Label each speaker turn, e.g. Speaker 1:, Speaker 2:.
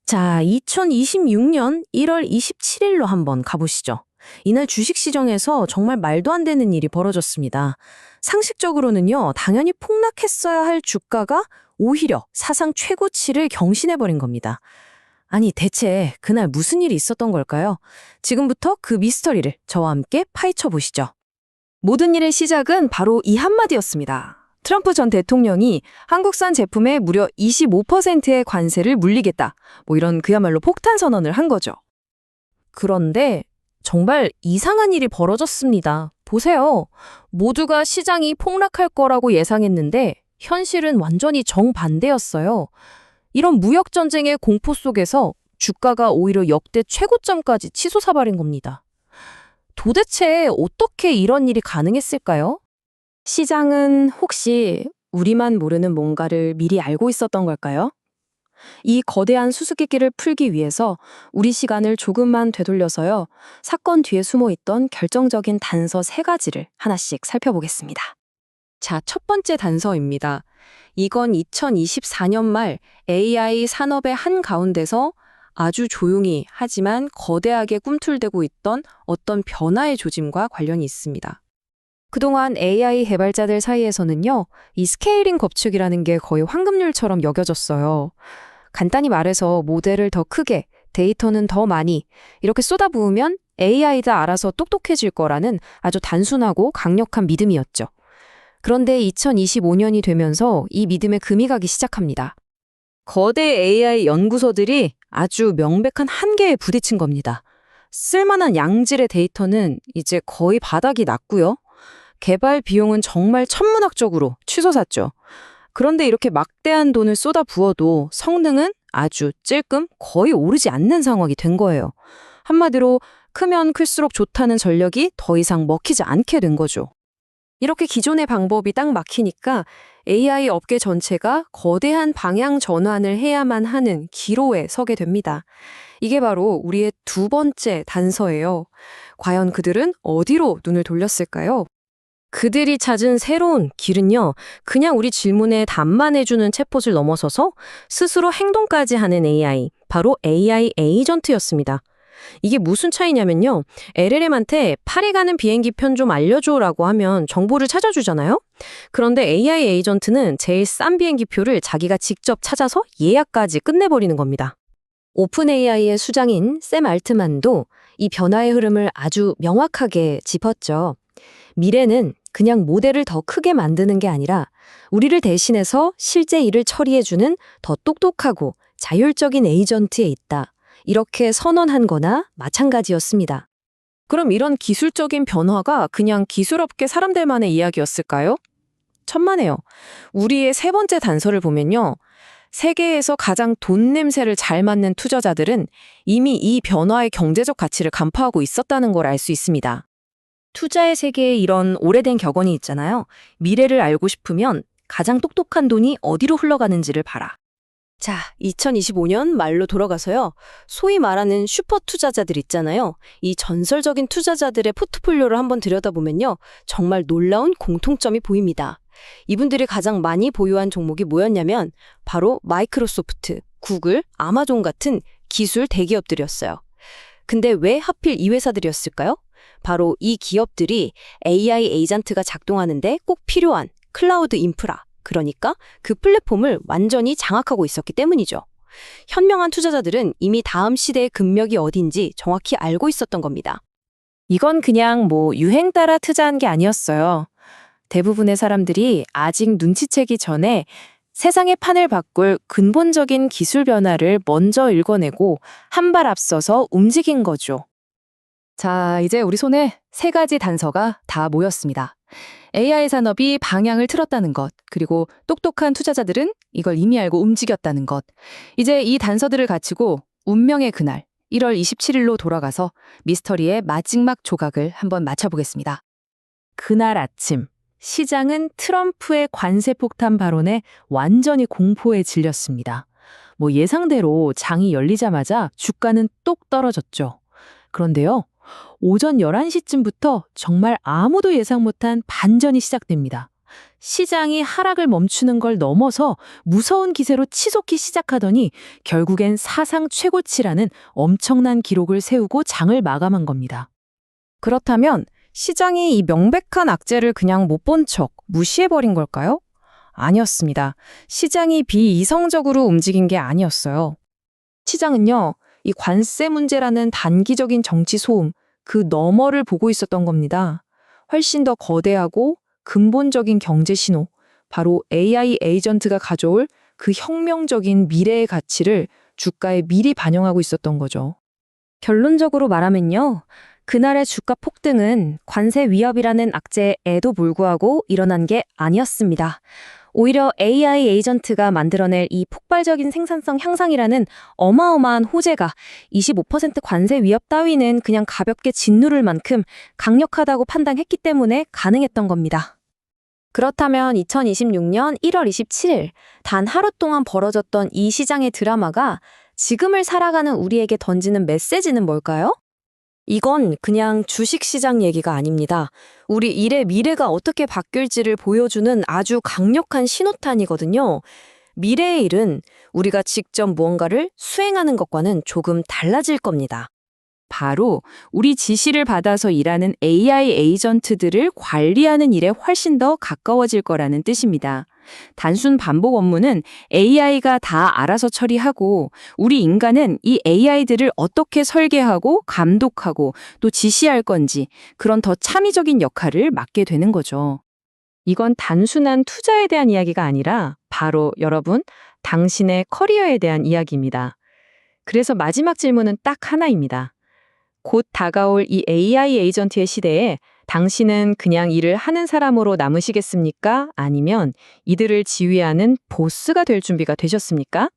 Speaker 1: 자, 2026년 1월 27일로 한번 가보시죠. 이날 주식시장에서 정말 말도 안 되는 일이 벌어졌습니다. 상식적으로는요, 당연히 폭락했어야 할 주가가 오히려 사상 최고치를 경신해버린 겁니다. 아니, 대체 그날 무슨 일이 있었던 걸까요? 지금부터 그 미스터리를 저와 함께 파헤쳐 보시죠.
Speaker 2: 모든 일의 시작은 바로 이 한마디였습니다. 트럼프 전 대통령이 한국산 제품에 무려 25%의 관세를 물리겠다. 이런 그야말로 폭탄 선언을 한 거죠.
Speaker 1: 그런데 정말 이상한 일이 벌어졌습니다. 보세요. 모두가 시장이 폭락할 거라고 예상했는데 현실은 완전히 정반대였어요. 이런 무역전쟁의 공포 속에서 주가가 오히려 역대 최고점까지 치솟아버린 겁니다. 도대체 어떻게 이런 일이 가능했을까요?
Speaker 2: 시장은 혹시 우리만 모르는 뭔가를 미리 알고 있었던 걸까요? 이 거대한 수수께끼를 풀기 위해서 우리 시간을 조금만 되돌려서요. 사건 뒤에 숨어 있던 결정적인 단서 3가지를 하나씩 살펴보겠습니다. 자, 첫 번째 단서입니다. 이건 2024년 말 AI 산업의 한가운데서 아주 조용히 하지만 거대하게 꿈틀대고 있던 어떤 변화의 조짐과 관련이 있습니다. 그동안 AI 개발자들 사이에서는요, 이 스케일링 법칙이라는 게 거의 황금률처럼 여겨졌어요. 간단히 말해서 모델을 더 크게, 데이터는 더 많이 이렇게 쏟아부으면 AI가 알아서 똑똑해질 거라는 아주 단순하고 강력한 믿음이었죠. 그런데 2025년이 되면서 이 믿음에 금이 가기 시작합니다. 거대 AI 연구소들이 아주 명백한 한계에 부딪힌 겁니다. 쓸만한 양질의 데이터는 이제 거의 바닥이 났고요. 개발 비용은 정말 천문학적으로 치솟았죠. 그런데 이렇게 막대한 돈을 쏟아 부어도 성능은 아주 찔끔 거의 오르지 않는 상황이 된 거예요. 한마디로 크면 클수록 좋다는 전략이 더 이상 먹히지 않게 된 거죠. 이렇게 기존의 방법이 딱 막히니까 AI 업계 전체가 거대한 방향 전환을 해야만 하는 기로에 서게 됩니다. 이게 바로 우리의 두 번째 단서예요. 과연 그들은 어디로 눈을 돌렸을까요? 그들이 찾은 새로운 길은요, 그냥 우리 질문에 답만 해주는 챗봇을 넘어서서 스스로 행동까지 하는 AI, 바로 AI 에이전트였습니다. 이게 무슨 차이냐면요, LLM한테 파리 가는 비행기 편 좀 알려줘라고 하면 정보를 찾아주잖아요? 그런데 AI 에이전트는 제일 싼 비행기 표를 자기가 직접 찾아서 예약까지 끝내버리는 겁니다. 오픈 AI의 수장인 샘 알트만도 이 변화의 흐름을 아주 명확하게 짚었죠. 미래는 그냥 모델을 더 크게 만드는 게 아니라 우리를 대신해서 실제 일을 처리해주는 더 똑똑하고 자율적인 에이전트에 있다. 이렇게 선언한 거나 마찬가지였습니다. 그럼 이런 기술적인 변화가 그냥 기술업계 사람들만의 이야기였을까요? 천만에요. 우리의 세 번째 단서를 보면요. 세계에서 가장 돈 냄새를 잘 맡는 투자자들은 이미 이 변화의 경제적 가치를 간파하고 있었다는 걸 알 수 있습니다. 투자의 세계에 이런 오래된 격언이 있잖아요. 미래를 알고 싶으면 가장 똑똑한 돈이 어디로 흘러가는지를 봐라. 자, 2025년 말로 돌아가서요. 소위 말하는 슈퍼 투자자들 있잖아요. 이 전설적인 투자자들의 포트폴리오를 한번 들여다보면요. 정말 놀라운 공통점이 보입니다. 이분들이 가장 많이 보유한 종목이 뭐였냐면 바로 마이크로소프트, 구글, 아마존 같은 기술 대기업들이었어요. 근데 왜 하필 이 회사들이었을까요? 바로 이 기업들이 AI 에이전트가 작동하는데 꼭 필요한 클라우드 인프라, 그러니까 그 플랫폼을 완전히 장악하고 있었기 때문이죠. 현명한 투자자들은 이미 다음 시대의 금맥이 어딘지 정확히 알고 있었던 겁니다. 이건 그냥 유행 따라 투자한 게 아니었어요. 대부분의 사람들이 아직 눈치채기 전에 세상의 판을 바꿀 근본적인 기술 변화를 먼저 읽어내고 한 발 앞서서 움직인 거죠. 자, 이제 우리 손에 3가지 단서가 다 모였습니다. AI 산업이 방향을 틀었다는 것, 그리고 똑똑한 투자자들은 이걸 이미 알고 움직였다는 것. 이제 이 단서들을 갖추고 운명의 그날, 1월 27일로 돌아가서 미스터리의 마지막 조각을 한번 맞춰보겠습니다. 그날 아침, 시장은 트럼프의 관세 폭탄 발언에 완전히 공포에 질렸습니다. 예상대로 장이 열리자마자 주가는 똑 떨어졌죠. 그런데요, 오전 11시쯤부터 정말 아무도 예상 못한 반전이 시작됩니다.
Speaker 3: 시장이 하락을 멈추는 걸 넘어서 무서운 기세로 치솟기 시작하더니 결국엔 사상 최고치라는 엄청난 기록을 세우고 장을 마감한 겁니다.
Speaker 1: 그렇다면 시장이 이 명백한 악재를 그냥 못 본 척 무시해버린 걸까요? 아니었습니다. 시장이 비이성적으로 움직인 게 아니었어요.
Speaker 2: 시장은요, 이 관세 문제라는 단기적인 정치 소음, 그 너머를 보고 있었던 겁니다. 훨씬 더 거대하고 근본적인 경제 신호, 바로 AI 에이전트가 가져올 그 혁명적인 미래의 가치를 주가에 미리 반영하고 있었던 거죠.
Speaker 1: 결론적으로 말하면요. 그날의 주가 폭등은 관세 위협이라는 악재에도 불구하고 일어난 게 아니었습니다. 오히려 AI 에이전트가 만들어낼 이 폭발적인 생산성 향상이라는 어마어마한 호재가 25% 관세 위협 따위는 그냥 가볍게 짓누를 만큼 강력하다고 판단했기 때문에 가능했던 겁니다. 그렇다면 2026년 1월 27일 단 하루 동안 벌어졌던 이 시장의 드라마가 지금을 살아가는 우리에게 던지는 메시지는 뭘까요? 이건 그냥 주식시장 얘기가 아닙니다. 우리 일의 미래가 어떻게 바뀔지를 보여주는 아주 강력한 신호탄이거든요. 미래의 일은 우리가 직접 무언가를 수행하는 것과는 조금 달라질 겁니다.
Speaker 3: 바로 우리 지시를 받아서 일하는 AI 에이전트들을 관리하는 일에 훨씬 더 가까워질 거라는 뜻입니다. 단순 반복 업무는 AI가 다 알아서 처리하고 우리 인간은 이 AI들을 어떻게 설계하고 감독하고 또 지시할 건지 그런 더 참의적인 역할을 맡게 되는 거죠.
Speaker 2: 이건 단순한 투자에 대한 이야기가 아니라 바로 여러분, 당신의 커리어에 대한 이야기입니다. 그래서 마지막 질문은 딱 하나입니다. 곧 다가올 이 AI 에이전트의 시대에 당신은 그냥 일을 하는 사람으로 남으시겠습니까? 아니면 이들을 지휘하는 보스가 될 준비가 되셨습니까?